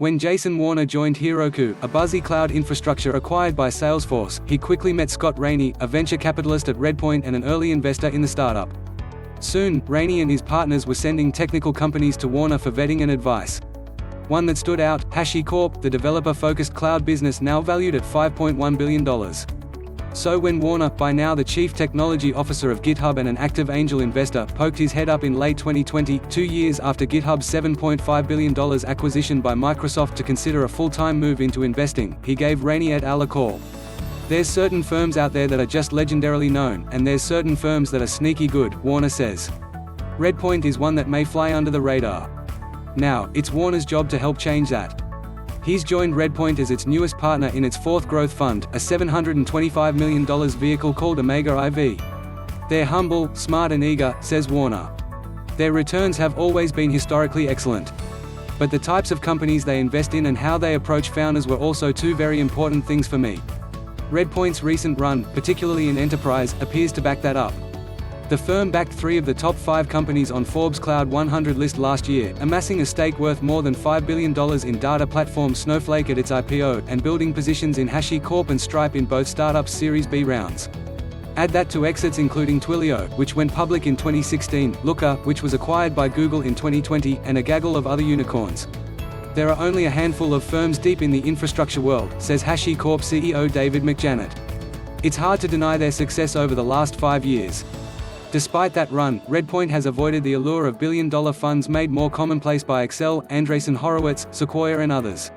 When Jason Warner joined Heroku, a buzzy cloud infrastructure acquired by Salesforce, he quickly met Scott Raney, a venture capitalist at Redpoint and an early investor in the startup. Soon, Raney and his partners were sending technical companies to Warner for vetting and advice. One that stood out, HashiCorp, the developer-focused cloud business now valued at $5.1 billion. So when Warner, by now the chief technology officer of GitHub and an active angel investor, poked his head up in late 2020, 2 years after GitHub's $7.5 billion acquisition by Microsoft to consider a full-time move into investing, he gave Raney et al. A call. There's certain firms out there that are just legendarily known, and there's certain firms that are sneaky good, Warner says. Redpoint is one that may fly under the radar. Now, it's Warner's job to help change that. He's joined Redpoint as its newest partner in its fourth growth fund, a $725 million vehicle called Omega IV. They're humble, smart and eager, says Warner. Their returns have always been historically excellent. But the types of companies they invest in and how they approach founders were also two very important things for me. Redpoint's recent run, particularly in enterprise, appears to back that up. The firm backed 3 of the top 5 companies on Forbes Cloud 100 list last year, amassing a stake worth more than $5 billion in data platform Snowflake at its IPO, and building positions in HashiCorp and Stripe in both startups' Series B rounds. Add that to exits including Twilio, which went public in 2016, Looker, which was acquired by Google in 2020, and a gaggle of other unicorns. There are only a handful of firms deep in the infrastructure world, says HashiCorp CEO David McJannet. It's hard to deny their success over the last 5 years. Despite that run, Redpoint has avoided the allure of billion-dollar funds made more commonplace by Accel, Andreessen Horowitz, Sequoia and others.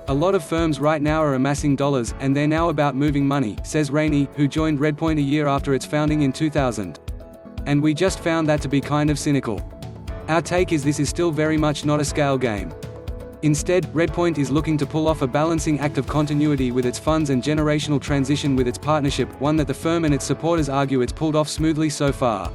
A lot of firms right now are amassing dollars, and they're now about moving money, says Raney, who joined Redpoint a year after its founding in 2000. And we just found that to be kind of cynical. Our take is this is still very much not a scale game. Instead, Redpoint is looking to pull off a balancing act of continuity with its funds and generational transition with its partnership, one that the firm and its supporters argue it's pulled off smoothly so far.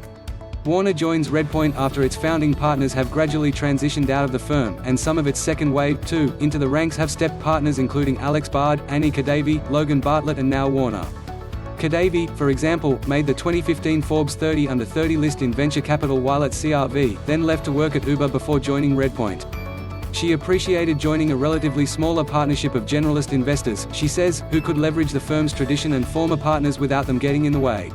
Warner joins Redpoint after its founding partners have gradually transitioned out of the firm, and some of its second wave, too. Into the ranks have stepped partners including Alex Bard, Annie Kadavy, Logan Bartlett and now Warner. Kadavy, for example, made the 2015 Forbes 30 Under 30 list in venture capital while at CRV, then left to work at Uber before joining Redpoint. She appreciated joining a relatively smaller partnership of generalist investors, she says, who could leverage the firm's tradition and former partners without them getting in the way.